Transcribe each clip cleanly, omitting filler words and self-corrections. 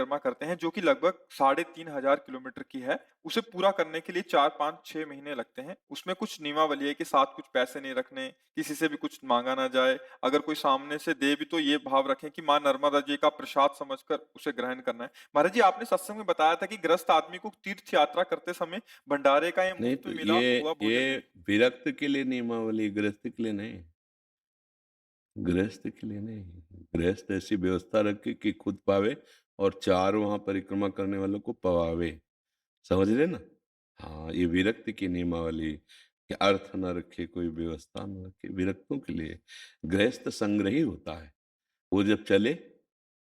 परिक्रमा करते हैं जो कि लगभग 3500 किलोमीटर की है। उसे पूरा करने के लिए 4, 5, 6 महीने लगते हैं। उसमें कुछ नियमावली है कि साथ कुछ पैसे नहीं रखने, किसी से भी कुछ माँगा ना जाए। अगर कोई सामने से दे भी तो ये भाव रखें कि माँ नर्मदा जी का प्रसाद समझकर उसे ग्रहण करना है। महाराज जी, आपने सत्संग में बताया था कि गृहस्थ आदमी को तीर्थ यात्रा करते समय भंडारे का या नहीं मुफ्त तो में मिला ये हुआ ये भोजन नहीं। विरक्त के लिए नियमावली, गृहस्थ के लिए नहीं। गृहस्थ के लिए नहीं। गृहस्थ ऐसी व्यवस्था रखे कि खुद पावे और 4 वहाँ परिक्रमा करने वालों को पवावे। समझ रहे ना? हाँ, ये विरक्त की नियमावली कि अर्थ न रखे, कोई व्यवस्था न रखे, विरक्तों के लिए। गृहस्थ संग्रही होता है। वो जब चले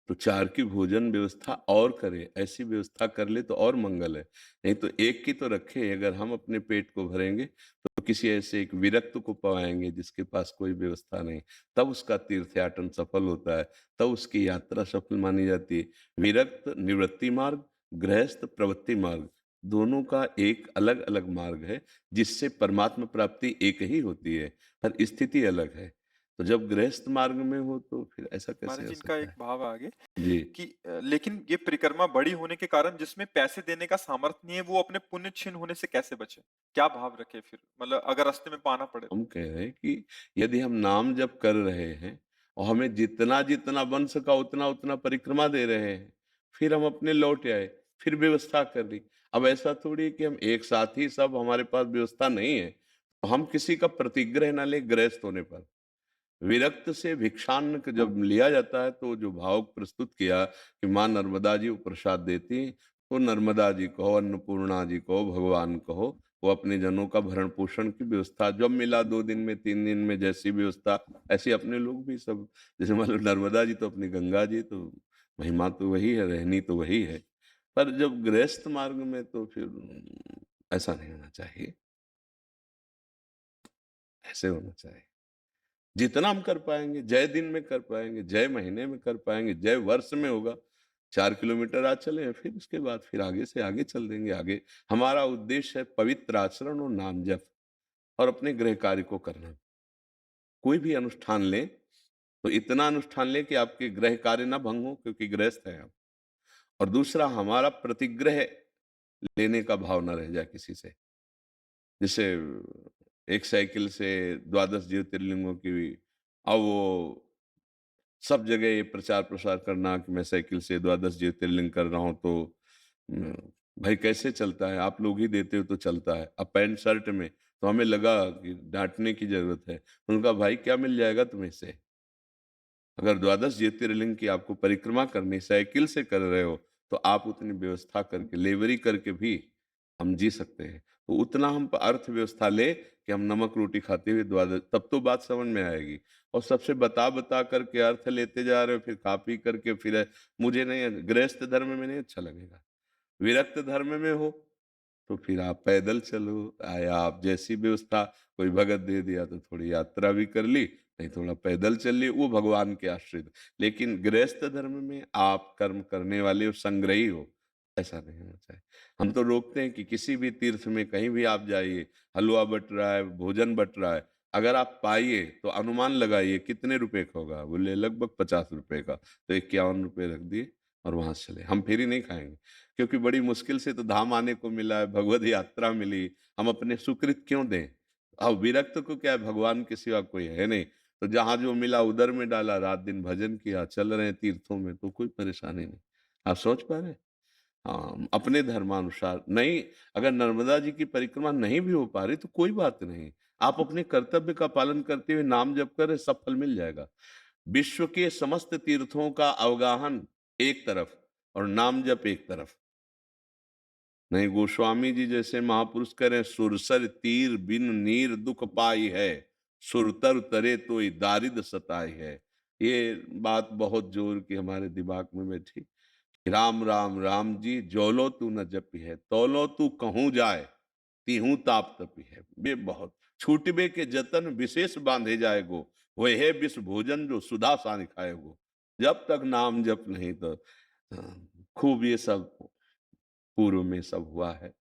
तो 4 की भोजन व्यवस्था और करे, ऐसी व्यवस्था कर ले तो और मंगल है। नहीं तो एक की तो रखे, अगर हम अपने पेट को भरेंगे तो किसी ऐसे एक विरक्त को पवाएँगे जिसके पास कोई व्यवस्था नहीं, तब उसका तीर्थयाटन सफल होता है, तब उसकी यात्रा सफल मानी जाती है। विरक्त निवृत्ति मार्ग, गृहस्थ प्रवृत्ति मार्ग, दोनों का एक अलग-अलग मार्ग है, जिससे परमात्मा प्राप्ति एक ही होती है, पर स्थिति अलग है। तो जब गृहस्थ मार्ग में हो तो फिर ऐसा कैसे महाराज हो जी, इनका सकता एक है? भाव आगे जी। कि लेकिन ये परिक्रमा बड़ी होने के कारण जिसमें पैसे देने का सामर्थ्य नहीं है, वो अपने पुण्य क्षीण होने से कैसे बचे? क्या भाव रखे फिर? मतलब अगर रास्ते में पाना पड़े हम तो? कह रहे हैं कि यदि हम नाम जप कर रहे हैं और हमें जितना-जितना बन सका उतना-उतना परिक्रमा दे रहे हैं, फिर हम अपने लौट आए, फिर व्यवस्था कर ली। अब ऐसा थोड़ी है कि हम एक साथ ही सब हमारे पास व्यवस्था नहीं है, तो हम किसी का प्रतिग्रह ना लें गृहस्थ होने पर। विरक्त से भिक्षान्न जब लिया जाता है तो जो भाव प्रस्तुत किया कि माँ नर्मदा जी वो प्रसाद देती हैं, तो नर्मदा जी कहो, अन्नपूर्णा जी कहो, भगवान कहो, वो अपने जनों का भरण पोषण की व्यवस्था जब मिला 2 दिन में 3 दिन में जैसी व्यवस्था, ऐसे अपने लोग भी सब जैसे मान लो नर्मदा जी तो अपनी गंगा जी तो महिमा तो वही है, रहनी तो वही है। पर जब गृहस्थ मार्ग में तो फिर ऐसा नहीं होना चाहिए, ऐसे होना चाहिए। जितना हम कर पाएँगे, जय दिन में कर पाएँगे, जय महीने में कर पाएँगे, जय वर्ष में होगा, 4 किलोमीटर आज चले हैं, फिर उसके बाद फिर आगे से आगे चल देंगे आगे। हमारा उद्देश्य है पवित्र आचरण और नाम जप और अपने गृह कार्य को करना। कोई भी अनुष्ठान लें, तो इतना अनुष्ठान लें कि आपके गृह कार्य ना भंग हो क्योंकि गृहस्थ हैं आप। और दूसरा हमारा प्रतिग्रह लेने का भाव ना रह जाए किसी से। जैसे एक साइकिल से द्वादश ज्योतिर्लिंगों की अब वो सब जगह ये प्रचार-प्रसार करना कि मैं साइकिल से द्वादश ज्योतिर्लिंग कर रहा हूँ तो उम, भाई कैसे चलता है? आप लोग ही देते हो तो चलता है। अब पैंट शर्ट में तो हमें लगा कि डाँटने की ज़रूरत है। उन्होंने कहा भाई क्या मिल जाएगा तुम्हें इससे? अगर द्वादश ज्योतिर्लिंग की आपको परिक्रमा करनी साइकिल से कर रहे हो, तो आप उतनी व्यवस्था करके लेबरी करके भी हम जी सकते हैं। तो उतना हम अर्थव्यवस्था लें कि हम नमक रोटी खाते हुए द्वादश तब तो बात समझ में आएगी। और सबसे बता-बता करके अर्थ लेते जा रहे हो, फिर खा पी करके फिर मुझे नहीं गृहस्थ धर्म में नहीं अच्छा लगेगा। विरक्त धर्म में हो तो फिर आप पैदल चलो या आप जैसी व्यवस्था कोई भगत दे दिया तो थोड़ी यात्रा भी कर ली, नहीं थोड़ा पैदल चल लिए, वो भगवान के आश्रित। लेकिन गृहस्थ धर्म में आप कर्म करने वाले हो, संग्रही हो, ऐसा नहीं होना चाहिए। हम तो रोकते हैं कि किसी भी तीर्थ में कहीं भी आप जाइए, हलवा बँट रहा है, भोजन बँट रहा है, अगर आप पाइए तो अनुमान लगाइए कितने रुपए का होगा? बोले लगभग 50 रुपए का, तो 51 रुपए रख दिए और वहाँ से चले। हम फिर ही नहीं खाएँगे। क्योंकि बड़ी मुश्किल से तो धाम आने को मिला है, भगवद यात्रा मिली, हम अपने सुकृत क्यों दें? अब विरक्त को क्या है भगवान के सिवा कोई है नहीं, तो जहाँ जो मिला उधर में डाला, रात-दिन भजन किया, चल रहे हैं तीर्थों में तो कोई परेशानी नहीं। आप सोच पा रहे हैं? हाँ, अपने धर्मानुसार नहीं अगर नर्मदा जी की परिक्रमा नहीं भी हो पा रही तो कोई बात नहीं, आप अपने कर्तव्य का पालन करते हुए नाम जप करें, सब फल मिल जाएगा। विश्व के समस्त तीर्थों का अवगाहन एक तरफ और नाम जप एक तरफ। नहीं गोस्वामी जी जैसे महापुरुष कह रहे हैं सुरसर तीर बिन नीर दुख पाई है सुरतर तरे तो दारिद सताई है। ये बात बहुत जोर की हमारे दिमाग में बैठी। राम राम राम जी जौलो तू न जपी है तौलो तू कहूँ जाए तीहू ताप तपी है। बे बहुत छूटबे के जतन विशेष बांधे जाएगो वह है विष भोजन जो सुधा सा खाएगो। जब तक नाम जप नहीं तो खूब ये सब पूर्व में सब हुआ है।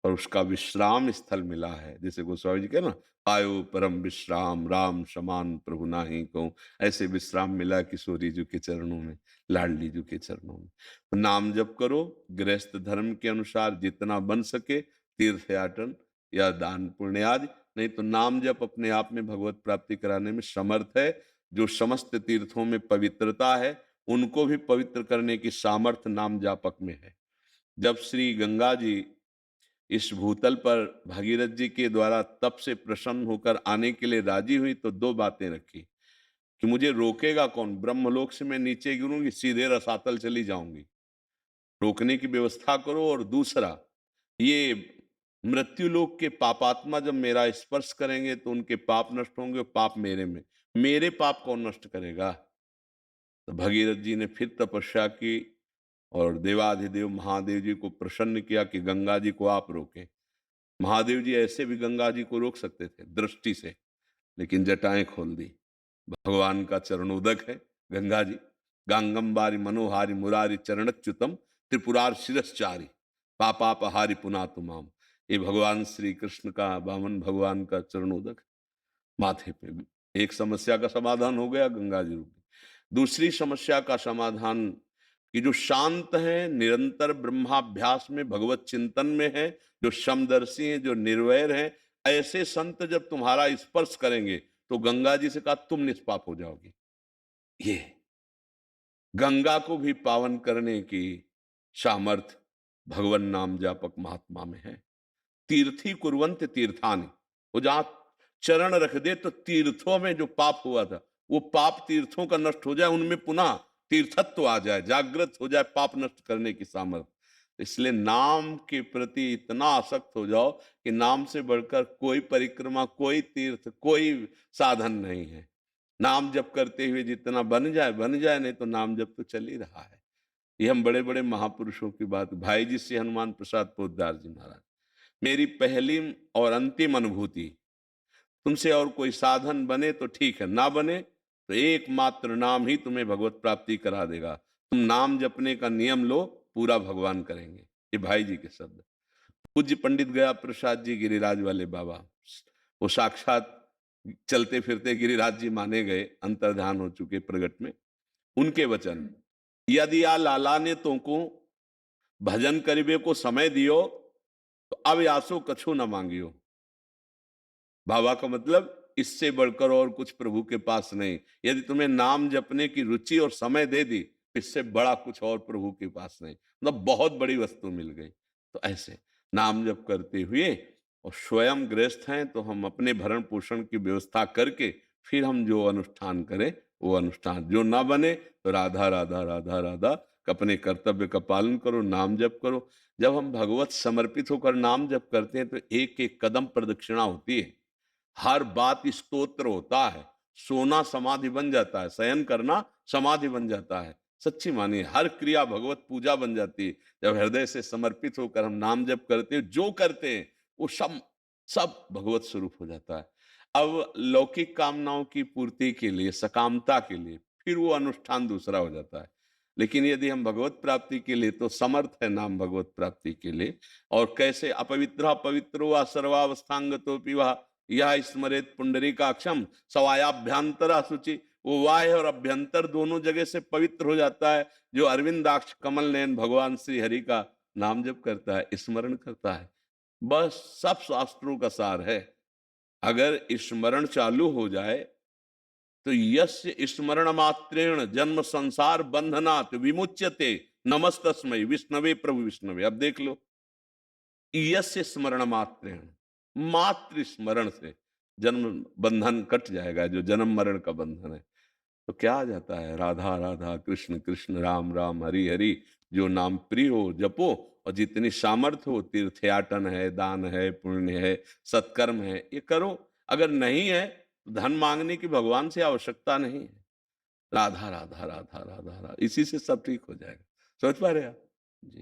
और उसका विश्राम स्थल मिला है। जैसे गोस्वामी जी कहे ना, पायो परम विश्राम राम समान प्रभु नाहीं कहूँ। ऐसे विश्राम मिला किशोरी जी के चरणों में, लाडली जी के चरणों में। तो नाम जप करो, गृहस्थ धर्म के अनुसार जितना बन सके, तीर्थयाटन या दान पुण्य आदि, नहीं तो नाम जप अपने आप में भगवत प्राप्ति कराने में समर्थ है। जो समस्त तीर्थों में पवित्रता है, उनको भी पवित्र करने की सामर्थ्य नाम जापक में है। जब श्री गंगा जी इस भूतल पर भगीरथ जी के द्वारा तप से प्रसन्न होकर आने के लिए राजी हुई, तो दो बातें रखी कि मुझे रोकेगा कौन, ब्रह्मलोक से मैं नीचे गिरूंगी, सीधे रसातल चली जाऊंगी, रोकने की व्यवस्था करो। और दूसरा, ये मृत्यु लोक के पापात्मा जब मेरा स्पर्श करेंगे तो उनके पाप नष्ट होंगे, पाप मेरे में, मेरे पाप कौन नष्ट करेगा। तो भगीरथ जी ने फिर तपस्या की और देवाधिदेव महादेव जी को प्रसन्न किया कि गंगा जी को आप रोकें। महादेव जी ऐसे भी गंगा जी को रोक सकते थे दृष्टि से, लेकिन जटाएं खोल दी। भगवान का चरणोदक है गंगा जी। गांगम्बारी मनोहारी मुरारी चरणच्युतम त्रिपुरार शिरश्चारी पापापहारी पुना तुमाम। ये भगवान श्री कृष्ण का, वामन भगवान का चरणोदक है माथे पे भी। एक समस्या का समाधान हो गया गंगा जी रूपी। दूसरी समस्या का समाधान कि जो शांत हैं, निरंतर ब्रह्माभ्यास में, भगवत चिंतन में है, जो समदर्शी हैं, जो निर्वैर हैं, ऐसे संत जब तुम्हारा स्पर्श करेंगे तो गंगा जी से कहा तुम निष्पाप हो जाओगे। ये गंगा को भी पावन करने की सामर्थ भगवन नाम जापक महात्मा में है। तीर्थी कुर्वन्त तीर्थानि, वो जहां चरण रख दे तो तीर्थों में जो पाप हुआ था, वो पाप तीर्थों का नष्ट हो जाए, उनमें पुनः तीर्थत्व आ जाए, जागृत हो जाए पाप नष्ट करने की सामर्थ्य। इसलिए नाम के प्रति इतना आसक्त हो जाओ कि नाम से बढ़कर कोई परिक्रमा, कोई तीर्थ, कोई साधन नहीं है। नाम जप करते हुए जितना बन जाए बन जाए, नहीं तो नाम जप तो चल ही रहा है। ये हम बड़े बड़े महापुरुषों की बात, भाई जी से हनुमान प्रसाद पोद्दार जी महाराज, मेरी पहली और अंतिम अनुभूति, तुमसे और कोई साधन बने तो ठीक है, ना बने तो एकमात्र नाम ही तुम्हें भगवत प्राप्ति करा देगा। तुम नाम जपने का नियम लो, पूरा भगवान करेंगे। ये भाई जी के शब्द। पूज्य पंडित गया प्रसाद जी गिरिराज वाले बाबा, वो साक्षात चलते फिरते गिरिराज जी माने गए, अंतर्धान हो चुके प्रगट में। उनके वचन, यदि आ लाला ने तुमको भजन करिबे को समय दियो, तो अब यासो कछु न मांगियो। बाबा का मतलब, इससे बढ़कर और कुछ प्रभु के पास नहीं। यदि तुम्हें नाम जपने की रुचि और समय दे दी, इससे बड़ा कुछ और प्रभु के पास नहीं। मतलब बहुत बड़ी वस्तु मिल गई। तो ऐसे नाम जप करते हुए, और स्वयं गृहस्थ हैं तो हम अपने भरण पोषण की व्यवस्था करके फिर हम जो अनुष्ठान करें वो अनुष्ठान, जो ना बने तो राधा राधा राधा राधा, अपने कर्तव्य का पालन करो, नाम जप करो। जब हम भगवत समर्पित होकर नाम जप करते हैं तो एक एक कदम प्रदक्षिणा होती है, हर बात स्तोत्र होता है, सोना समाधि बन जाता है, शयन करना समाधि बन जाता है। सच्ची मानिए, हर क्रिया भगवत पूजा बन जाती है। जब हृदय से समर्पित होकर हम नाम जप करते हैं, जो करते हैं वो सब सब भगवत स्वरूप हो जाता है। अब लौकिक कामनाओं की पूर्ति के लिए, सकामता के लिए, फिर वो अनुष्ठान दूसरा हो जाता है। लेकिन यदि हम भगवत प्राप्ति के लिए, तो समर्थ है नाम भगवत प्राप्ति के लिए। और कैसे, अपवित्र पवित्रो व सर्वावस्थांगतोपि वह यह स्मरेत पुंडरीकाक्षम सवायाभ्यंतरा शुचि। वो बाह्य और अभ्यंतर दोनों जगह से पवित्र हो जाता है। जो अरविंदाक्ष कमल नयन भगवान श्री हरि का नाम जप करता है, स्मरण करता है, बस सब शास्त्रों का सार है। अगर स्मरण चालू हो जाए तो यस्य स्मरण मात्रेण जन्म संसार बंधनात् विमुच्यते नमस्तस्मै विष्णवे प्रभु विष्णवे। अब देख लो, यस्य स्मरण मात्रेण, मात्र स्मरण से जन्म बंधन कट जाएगा, जो जन्म मरण का बंधन है। तो क्या आ जाता है, राधा राधा कृष्ण कृष्ण राम राम हरि हरि। जो नाम प्रिय हो जपो, और जितनी सामर्थ्य हो, तीर्थयाटन है, दान है, पुण्य है, सत्कर्म है, ये करो। अगर नहीं है तो धन मांगने की भगवान से आवश्यकता नहीं है। राधा राधा राधा राधा राधा, इसी से सब ठीक हो जाएगा। समझ पा रहे आप? जी।